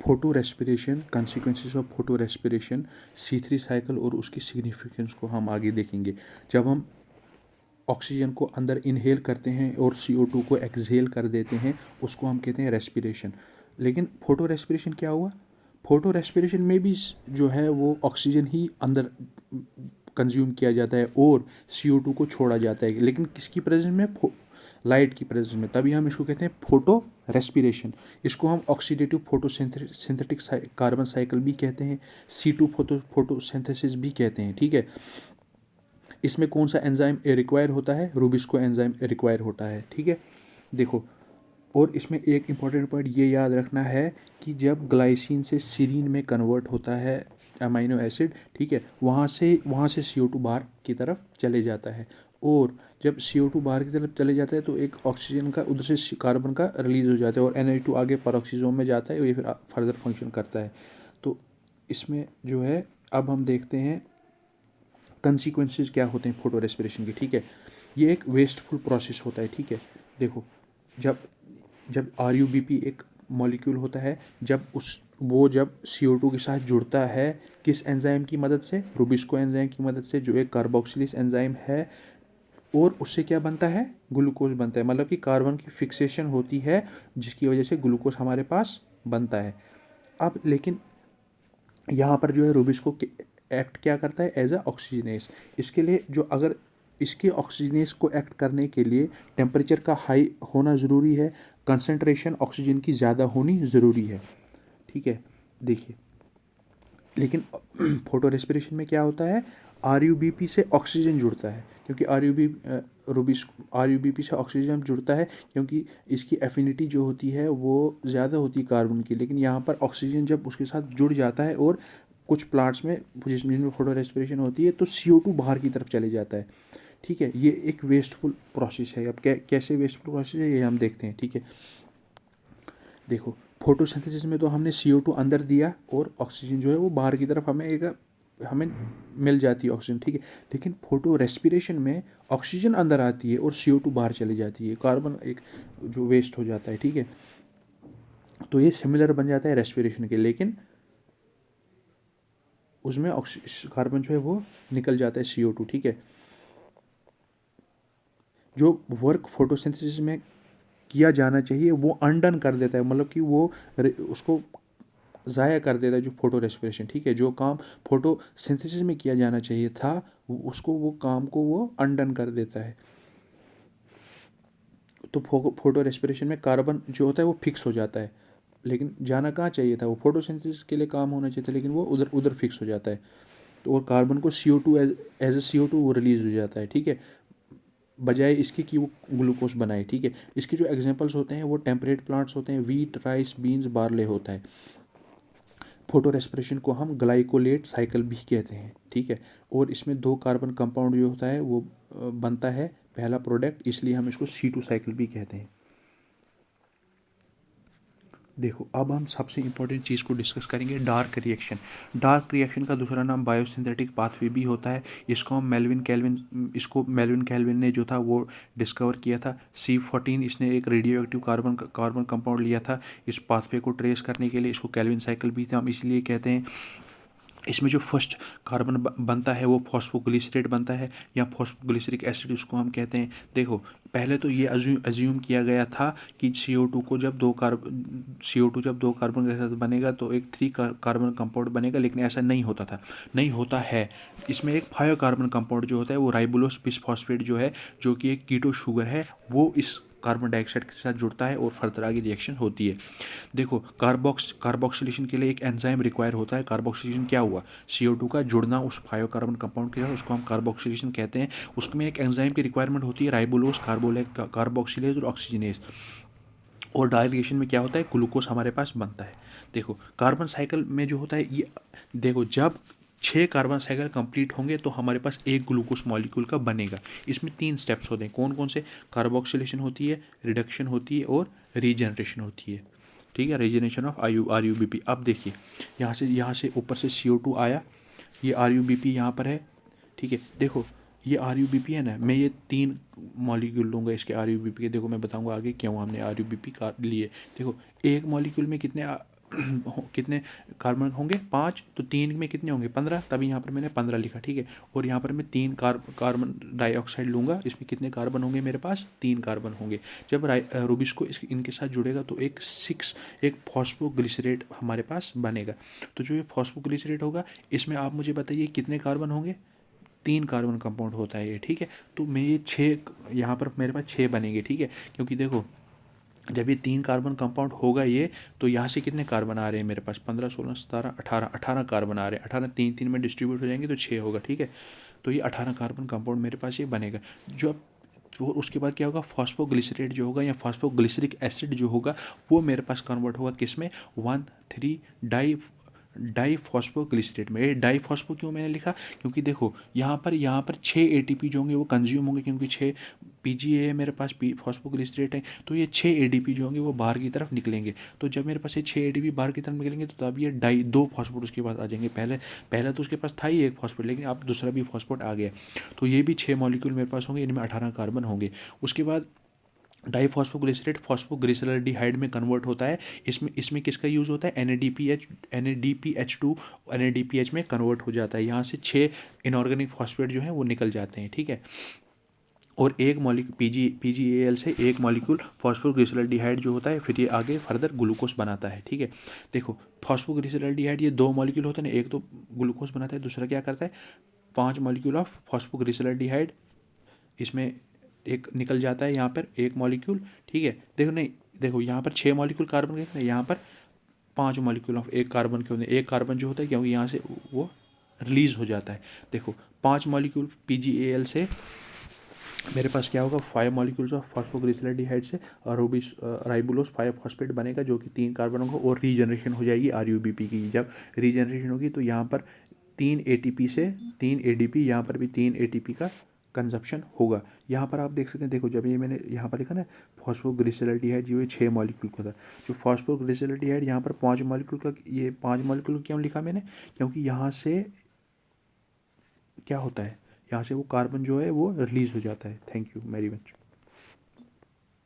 Photo respiration, consequences of photo respiration, C3 cycle और उसकी significance को हम आगे देखेंगे। जब हम ऑक्सीजन को अंदर इनहेल करते हैं और CO2 को एक्सहेल कर देते हैं, उसको हम कहते हैं रेस्पिरेशन। लेकिन फोटो रेस्पिरेशन क्या हुआ? फोटो रेस्पिरेशन में भी जो है वो ऑक्सीजन ही अंदर कंज्यूम किया जाता है और CO2 को छोड़ा जाता है, लेकिन किसकी प्रेजेंस में? लाइट की प्रेजेंस में। तभी हम इसको कहते हैं फोटो रेस्पिरेशन। इसको हम ऑक्सीडेटिव फोटोसिंथेटिक कार्बन साइकिल भी कहते हैं, C2 फोटोसिंथेसिस भी कहते हैं। ठीक है, इसमें कौन सा एंजाइम रिक्वायर होता है? रूबिस्को एंजाइम रिक्वायर होता है। ठीक है, देखो, और इसमें एक इम्पॉर्टेंट पॉइंट ये याद रखना है कि जब ग्लाइसिन से सीरीन में कन्वर्ट होता है अमीनो एसिड, ठीक है, वहाँ से CO2 बाहर की तरफ चले जाता है, और जब CO2 बाहर की तरफ चले जाता है तो एक ऑक्सीजन का उधर से कार्बन का रिलीज हो जाता है और NH2 आगे पेरोक्सीसोम में जाता है और ये फिर फर्दर फंक्शन करता है। तो इसमें जो है अब हम देखते हैं कंसिक्वेंसेस क्या होते हैं फोटो रेस्पिरेशन के। ठीक है, ये एक वेस्टफुल प्रोसेस होता है। ठीक है, देखो, जब जब RUBP एक मॉलिक्यूल होता है, जब CO2 के साथ जुड़ता है, किस एंजाइम की मदद से? रूबिस्को एंजाइम की मदद से, जो एक कार्बोक्सिलेज एंजाइम है, और उससे क्या बनता है? ग्लूकोज बनता है। मतलब कि कार्बन की फिक्सेशन होती है जिसकी वजह से ग्लूकोज हमारे पास बनता है। अब लेकिन यहाँ पर जो है रूबिस्को एक्ट क्या करता है? As a oxygenase. इसके लिए जो अगर इसके ऑक्सीजनेस को एक्ट करने के लिए टेम्परेचर का हाई होना ज़रूरी है, कंसंट्रेशन ऑक्सीजन की ज़्यादा होनी ज़रूरी है। ठीक है, देखिए, लेकिन फोटो रेस्पिरेशन में क्या होता है? RUBP से ऑक्सीजन जुड़ता है, क्योंकि RUBP से ऑक्सीजन जुड़ता है क्योंकि इसकी एफिनिटी जो होती है वो ज़्यादा होती है कार्बन की। लेकिन यहाँ पर ऑक्सीजन जब उसके साथ जुड़ जाता है और कुछ प्लांट्स में जिनमें फोटो रेस्पिरेशन होती है तो CO2 बाहर की तरफ चले जाता है। ठीक है, ये एक वेस्टफुल प्रोसेस है। अब कैसे वेस्टफुल प्रोसेस है ये हम देखते हैं। ठीक है, देखो, फोटोसिंथेसिस में तो हमने CO2 अंदर दिया और ऑक्सीजन जो है वो बाहर की तरफ हमें मिल जाती है ऑक्सीजन। ठीक है, लेकिन फोटो रेस्पिरेशन में ऑक्सीजन अंदर आती है और CO2 बाहर चली जाती है, कार्बन एक जो वेस्ट हो जाता है। ठीक है, तो ये सिमिलर बन जाता है रेस्पिरेशन के, लेकिन उसमें कार्बन जो है वो निकल जाता है CO2। ठीक है, जो वर्क फोटोसिंथेसिस में किया जाना चाहिए वो अनडन कर देता है, मतलब कि वो उसको ज़ाया कर देता है जो फोटो रेस्पिरेशन। ठीक है, जो काम फोटो सिंथेसिस में किया जाना चाहिए था उसको, वो काम को वो अनडन कर देता है। तो फोटो रेस्पिरेशन में कार्बन जो होता है वो फिक्स हो जाता है, लेकिन जाना कहाँ चाहिए था? वो फोटोसिंथेसिस के लिए काम होना चाहिए था, लेकिन वो उधर उधर फिक्स हो जाता है। तो और कार्बन को CO2 एज ए CO2 वो रिलीज हो जाता है। ठीक है, बजाय इसके कि वो ग्लूकोज बनाए। ठीक है, इसके जो एग्जांपल्स होते हैं वो टेम्परेट प्लांट्स होते हैं, वीट, राइस, बीन्स, बार्ले होता है। फोटो रेस्पिरेशन को हम ग्लाइकोलेट साइकिल भी कहते हैं। ठीक है, और इसमें 2 कार्बन कंपाउंड जो होता है वो बनता है पहला प्रोडक्ट, इसलिए हम इसको C2 साइकिल भी कहते हैं। देखो, अब हम सबसे इंपॉर्टेंट चीज़ को डिस्कस करेंगे, डार्क रिएक्शन। डार्क रिएक्शन का दूसरा नाम बायोसिंथेटिक पाथवे भी होता है। इसको मेल्विन कैल्विन ने जो था वो डिस्कवर किया था। C14 इसने एक रेडियो एक्टिव कार्बन कंपाउंड लिया था इस पाथवे को ट्रेस करने के लिए। इसको कैल्विन साइकिल भी हम इसलिए कहते हैं। इसमें जो फर्स्ट कार्बन बनता है वो फॉस्फोग्लिसरेट बनता है, या फॉस्फोग्लिसरिक एसिड उसको हम कहते हैं। देखो, पहले तो ये अज्यूम किया गया था कि CO2 जब दो कार्बन के साथ बनेगा तो एक 3 कार्बन कंपाउंड बनेगा, लेकिन ऐसा नहीं होता है। इसमें एक 5 कार्बन कंपाउंड जो होता है वो राइबोलोस बिसफॉस्फेट जो है, जो कि एक कीटो शुगर है, वो इस कार्बन डाइऑक्साइड के साथ जुड़ता है और फर्दर आगे रिएक्शन होती है। देखो, कार्बोक्सिलेशन के लिए एक एंजाइम रिक्वायर होता है। कार्बोक्सिलेशन क्या हुआ? CO2 का जुड़ना उस 5 कार्बन कंपाउंड के साथ, उसको हम कार्बोक्सिलेशन कहते हैं। उसमें एक एंजाइम की रिक्वायरमेंट होती है, राइबोलोस कार्बोक्सिलेज और ऑक्सीजनेज। और डायलिगेशन में क्या होता है? ग्लूकोज हमारे पास बनता है। देखो, कार्बन साइकिल में जो होता है ये, देखो, जब 6 कार्बन साइकिल कंप्लीट होंगे तो हमारे पास एक ग्लूकोज मॉलिक्यूल का बनेगा। इसमें 3 स्टेप्स होते हैं। कौन कौन से? कार्बोक्सिलेशन होती है, रिडक्शन होती है और रीजनरेशन होती है। ठीक है, रीजनरेशन ऑफ RUBP। अब देखिए, यहाँ से ऊपर से CO2 आया, ये RUBP यहाँ पर है। ठीक है, देखो, ये RUBP है ना, मैं ये 3 मॉलिक्यूल लूँगा इसके RUBP के। देखो, मैं बताऊँगा आगे क्यों हमने RUBP का लिए। देखो, एक मॉलिक्यूल में कितने कितने कार्बन होंगे 5, तो 3 में कितने होंगे 15, तभी यहाँ पर मैंने 15 लिखा, ठीक है। और यहाँ पर मैं 3 कार्बन डाइऑक्साइड लूँगा, इसमें कितने कार्बन होंगे मेरे पास 3 कार्बन होंगे। जब रूबिस्को इनके साथ जुड़ेगा तो एक फॉस्फोग्लिसरेट हमारे पास बनेगा। तो जो ये फॉस्फोग्लिसरेट होगा, इसमें आप मुझे बताइए कितने कार्बन होंगे, 3 कार्बन कंपाउंड होता है ये, ठीक है। तो मैं ये 6 यहाँ पर मेरे पास 6 बनेंगे, ठीक है। क्योंकि देखो जब ये 3 कार्बन कंपाउंड होगा ये, तो यहाँ से कितने कार्बन आ रहे हैं मेरे पास 15, 16, 17, 18 कार्बन आ रहे हैं। 18 तीन तीन में डिस्ट्रीब्यूट हो जाएंगे तो 6 होगा, ठीक है। तो ये 18 कार्बन कंपाउंड मेरे पास ये बनेगा। जो अब तो उसके बाद क्या होगा, फॉस्फोग्लिसरेट जो होगा या फॉस्फोग्लिसरिक एसिड जो होगा, वो मेरे पास कन्वर्ट होगा किस में, 1,3 डाई फॉस्फोग्लिसरेट में। ये डाईफॉस्फो क्यों मैंने लिखा, क्योंकि देखो यहाँ पर 6 एटीपी जो होंगे वो कंज्यूम होंगे, क्योंकि 6 पीजीए है मेरे पास, फॉस्फोग्लिसरेट है, तो ये 6 एडीपी जो होंगे वो बाहर की तरफ निकलेंगे। तो जब मेरे पास ये 6 एडीपी बाहर की तरफ निकलेंगे तो तब ये 2 फॉस्फोट उसके पास आ जाएंगे। पहले तो उसके पास था ही एक फॉस्फोट, लेकिन अब दूसरा भी फॉस्फोट आ गया। तो ये भी 6 मॉलिक्यूल मेरे पास होंगे, इनमें 18 कार्बन होंगे। उसके बाद डाईफॉस्फोग्लिसरेट फॉस्फोग्लिसरल्डिहाइड में कन्वर्ट होता है। इसमें किसका यूज़ होता है, NADPH2 NADPH में कन्वर्ट हो जाता है। यहाँ से 6 इनऑर्गेनिक फॉस्फेट जो है वो निकल जाते हैं, ठीक है। और एक मॉलिक्यूल PgAl से एक मॉलिक्यूल फॉस्फोग्लिसरल्डिहाइड जो होता है, फिर ये आगे फर्दर ग्लूकोज बनाता है, ठीक है। देखो फॉस्फोग्लिसरल्डिहाइड ये 2 मॉलिक्यूल होते हैं ना, एक तो ग्लूकोज बनाता है, दूसरा क्या करता है, 5 मॉलिक्यूल ऑफ फॉस्फोग्लिसरल्डिहाइड इसमें एक निकल जाता है, यहाँ पर एक मॉलिक्यूल, ठीक है। देखो नहीं, देखो यहाँ पर 6 मॉलिक्यूल कार्बन के, यहाँ पर 5 मॉलिक्यूल ऑफ एक कार्बन के होते हैं। एक कार्बन जो होता है क्योंकि यहाँ से वो रिलीज हो जाता है। देखो 5 मॉलिक्यूल PgAl से मेरे पास क्या होगा, 5 मॉलिक्यूल्स ऑफ फॉस्फोग्लिसरल्डिहाइड से राइबुलोस 5 फॉस्फेट बनेगा, जो कि 3 कार्बन होगा, और रीजनरेशन हो जाएगी RUBP की। जब रीजनरेशन होगी तो यहाँ पर 3 ATP से 3 ADP, यहाँ पर भी 3 ATP का कंजप्शन होगा। यहाँ पर आप देख सकते हैं, देखो जब ये मैंने यहाँ पर लिखा ना फॉस्फोग्लिसरल्डिहाइड, जो ये 6 मॉलिक्यूल का था, जो फॉस्फोग्लिसरल्डिहाइड यहाँ पर 5 मॉलिक्यूल का, ये 5 मॉलिक्यूल क्यों लिखा मैंने, क्योंकि यहाँ से क्या होता है, यहाँ से वो कार्बन जो है वो रिलीज़ हो जाता है। Thank you very much.